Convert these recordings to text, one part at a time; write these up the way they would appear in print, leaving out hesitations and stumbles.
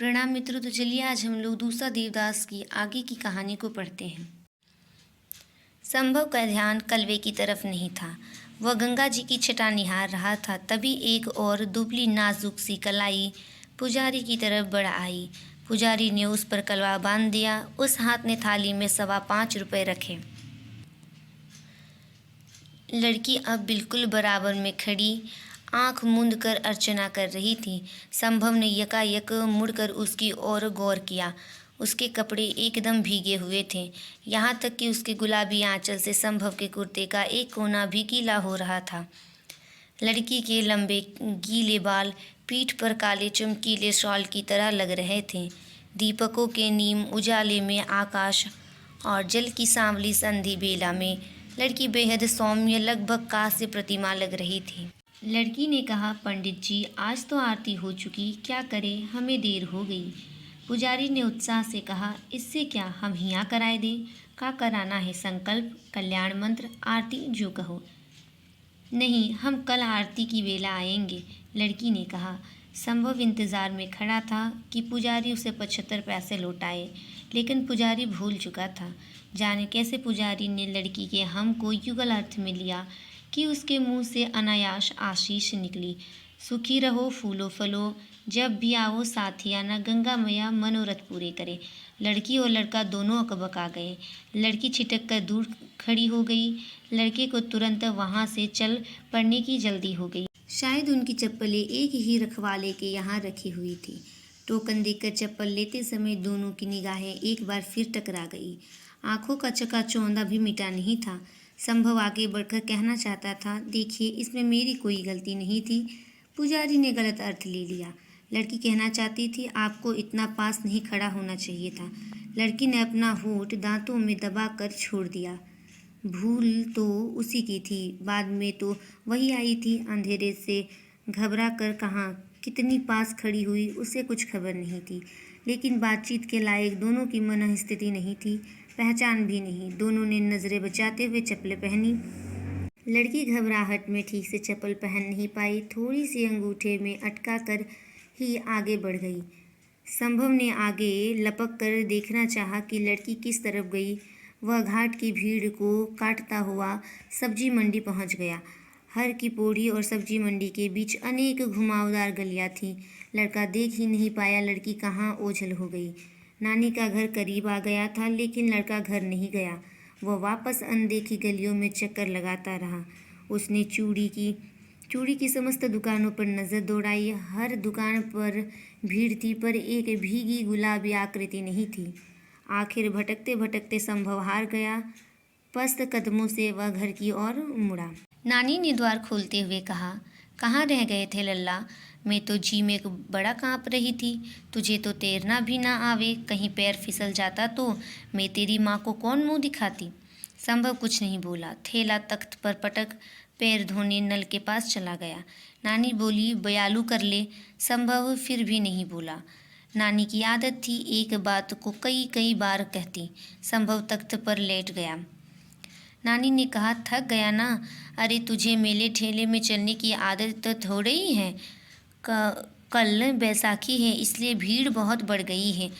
प्रणाम मित्रों। तो चलिए आज हम लोग दूसरा देवदास की आगे की कहानी को पढ़ते हैं। संभव का ध्यान कलवे की तरफ नहीं था। वह गंगा जी की छटा निहार रहा था। तभी एक और दुबली नाजुक सी कलाई पुजारी की तरफ बढ़ आई। पुजारी ने उस पर कलवा बांध दिया। उस हाथ ने थाली में 5.25 रुपए रखे। लड़की अब बिल्कुल बराबर में खड़ी आंख मूंद कर अर्चना कर रही थी। संभव ने यकायक मुड़कर उसकी ओर गौर किया। उसके कपड़े एकदम भीगे हुए थे, यहाँ तक कि उसके गुलाबी आंचल से संभव के कुर्ते का एक कोना भी गीला हो रहा था। लड़की के लंबे गीले बाल पीठ पर काले चमकीले शॉल की तरह लग रहे थे। दीपकों के नीम उजाले में आकाश और जल की सांवली संधि बेला में लड़की बेहद सौम्य, लगभग कांस्य प्रतिमा लग रही थी। लड़की ने कहा, पंडित जी, आज तो आरती हो चुकी, क्या करें, हमें देर हो गई। पुजारी ने उत्साह से कहा, इससे क्या, हम हियाँ कराए दें। का कराना है? संकल्प, कल्याण मंत्र, आरती, जो कहो। नहीं, हम कल आरती की बेला आएंगे, लड़की ने कहा। संभव इंतज़ार में खड़ा था कि पुजारी उसे 75 पैसे लौटाए, लेकिन पुजारी भूल चुका था। जाने कैसे पुजारी ने लड़की के हम को युगल अर्थ में लिया कि उसके मुंह से अनायास आशीष निकली। सुखी रहो, फूलो फलो, जब भी आओ साथी आना, गंगा मैया मनोरथ पूरे करे। लड़की और लड़का दोनों अकबका गए। लड़की छिटक कर दूर खड़ी हो गई। लड़के को तुरंत वहाँ से चल पड़ने की जल्दी हो गई। शायद उनकी चप्पलें एक ही रखवाले के यहाँ रखी हुई थी। टोकन देकर चप्पल लेते समय दोनों की निगाहें एक बार फिर टकरा गई। आंखों का चकाचौंधा भी मिटा नहीं था। संभव आगे बढ़कर कहना चाहता था, देखिए, इसमें मेरी कोई गलती नहीं थी। पुजारी ने गलत अर्थ ले लिया। लड़की कहना चाहती थी, आपको इतना पास नहीं खड़ा होना चाहिए था। लड़की ने अपना होंठ दांतों में दबा कर छोड़ दिया। भूल तो उसी की थी, बाद में तो वही आई थी। अंधेरे से घबरा कर कहाँ कितनी पास खड़ी हुई, उसे कुछ खबर नहीं थी। लेकिन बातचीत के लायक दोनों की मनःस्थिति नहीं थी, पहचान भी नहीं। दोनों ने नज़रें बचाते हुए चप्पलें पहनी। लड़की घबराहट में ठीक से चप्पल पहन नहीं पाई, थोड़ी सी अंगूठे में अटका कर ही आगे बढ़ गई। संभव ने आगे लपक कर देखना चाहा कि लड़की किस तरफ गई। वह घाट की भीड़ को काटता हुआ सब्जी मंडी पहुंच गया। हर की पौड़ी और सब्जी मंडी के बीच अनेक घुमावदार गलियां थीं। लड़का देख ही नहीं पाया लड़की कहाँ ओझल हो गई। नानी का घर करीब आ गया था, लेकिन लड़का घर नहीं गया। वह वापस अनदेखी गलियों में चक्कर लगाता रहा। उसने चूड़ी की समस्त दुकानों पर नज़र दौड़ाई। हर दुकान पर भीड़ थी, पर एक भीगी गुलाबी आकृति नहीं थी। आखिर भटकते भटकते संभव हार गया। पस्त कदमों से वह घर की ओर मुड़ा। नानी ने द्वार खोलते हुए कहा, कहाँ रह गए थे लल्ला? मैं तो जी में बड़ा काँप रही थी। तुझे तो तैरना भी ना आवे, कहीं पैर फिसल जाता तो मैं तेरी माँ को कौन मुँह दिखाती। संभव कुछ नहीं बोला। थैला तख्त पर पटक पैर धोने नल के पास चला गया। नानी बोली, बयालू कर ले। संभव फिर भी नहीं बोला। नानी की आदत थी एक बात को कई कई बार कहती। संभव तख्त पर लेट गया। नानी ने कहा, थक गया ना? अरे तुझे मेले ठेले में चलने की आदत तो थोड़ी ही है। कल बैसाखी है, इसलिए भीड़ बहुत बढ़ गई है।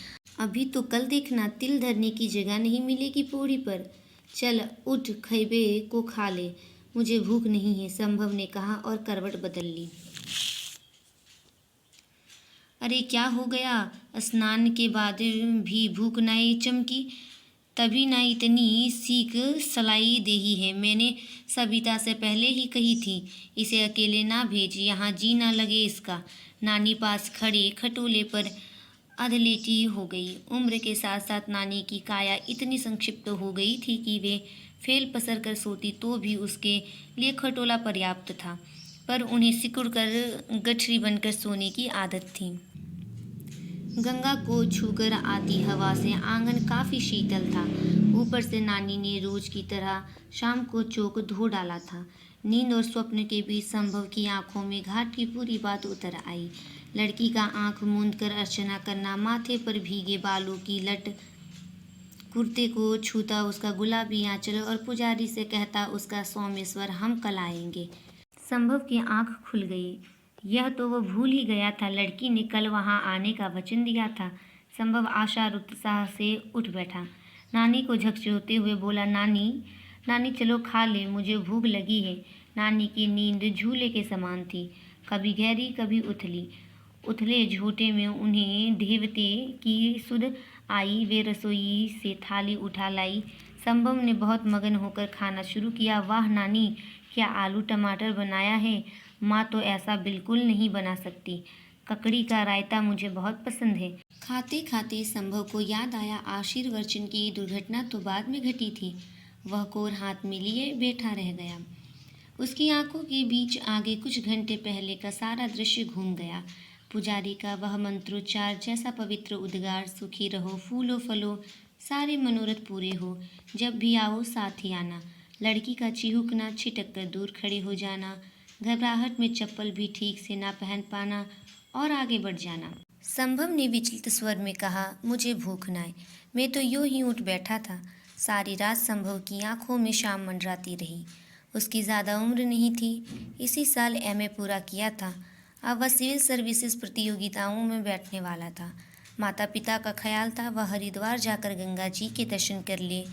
अभी तो कल देखना, तिल धरने की जगह नहीं मिलेगी पौड़ी पर। चल उठ, खैबे को खा ले, मुझे भूख नहीं है, संभव ने कहा और करवट बदल ली। अरे क्या हो गया? स्नान के बाद भी भूख नहीं चमकी? तभी ना इतनी सीख सलाई देही है। मैंने सबिता से पहले ही कही थी, इसे अकेले ना भेज, यहाँ जी ना लगे इसका। नानी पास खड़े खटोले पर अधलेटी हो गई। उम्र के साथ साथ नानी की काया इतनी संक्षिप्त हो गई थी कि वे फेल पसर कर सोती तो भी उसके लिए खटोला पर्याप्त था, पर उन्हें सिकुड़ कर गठरी बनकर सोने की आदत थी। गंगा को छूकर आती हवा से आंगन काफ़ी शीतल था। ऊपर से नानी ने रोज की तरह शाम को चौक धो डाला था। नींद और स्वप्न के बीच संभव की आंखों में घाट की पूरी बात उतर आई। लड़की का आंख मूंद कर अर्चना करना, माथे पर भीगे बालों की लट, कुर्ते को छूता उसका गुलाबी आंचल और पुजारी से कहता उसका सौम्य स्वर, हम कल आएंगे। संभव की आंख खुल गई। यह तो वह भूल ही गया था, लड़की ने कल वहां आने का वचन दिया था। संभव आशा उत्साह से उठ बैठा। नानी को झकझोरते हुए बोला, नानी नानी चलो खा ले, मुझे भूख लगी है। नानी की नींद झूले के समान थी, कभी गहरी कभी उथली। उथले झोंटे में उन्हें देवते की सुध आई। वे रसोई से थाली उठा लाई। संभव ने बहुत मगन होकर खाना शुरू किया। वाह नानी, क्या आलू टमाटर बनाया है। माँ तो ऐसा बिल्कुल नहीं बना सकती। ककड़ी का रायता मुझे बहुत पसंद है। खाते खाते संभव को याद आया, आशीर्वचन की दुर्घटना तो बाद में घटी थी। वह कोर हाथ में लिए बैठा रह गया। उसकी आंखों के बीच आगे कुछ घंटे पहले का सारा दृश्य घूम गया। पुजारी का वह मंत्रोच्चार, जैसा पवित्र उद्गार, सुखी रहो, फूलो फलो, सारे मनोरथ पूरे हो, जब भी आओ साथ ही आना। लड़की का चिहुकना, छिटक कर दूर खड़े हो जाना, घबराहट में चप्पल भी ठीक से ना पहन पाना और आगे बढ़ जाना। संभव ने विचलित स्वर में कहा, मुझे भूख ना है, मैं तो यूं ही उठ बैठा था। सारी रात संभव की आंखों में शाम मंडराती रही। उसकी ज़्यादा उम्र नहीं थी, इसी साल एमए पूरा किया था। अब वह सिविल सर्विसेज प्रतियोगिताओं में बैठने वाला था। माता पिता का ख्याल था वह हरिद्वार जाकर गंगा जी के दर्शन कर ले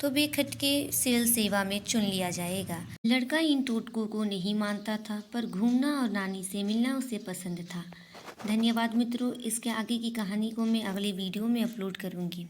तो बेखटके सिविल सेवा में चुन लिया जाएगा। लड़का इन टोटकों को नहीं मानता था, पर घूमना और नानी से मिलना उसे पसंद था। धन्यवाद मित्रों, इसके आगे की कहानी को मैं अगले वीडियो में अपलोड करूँगी।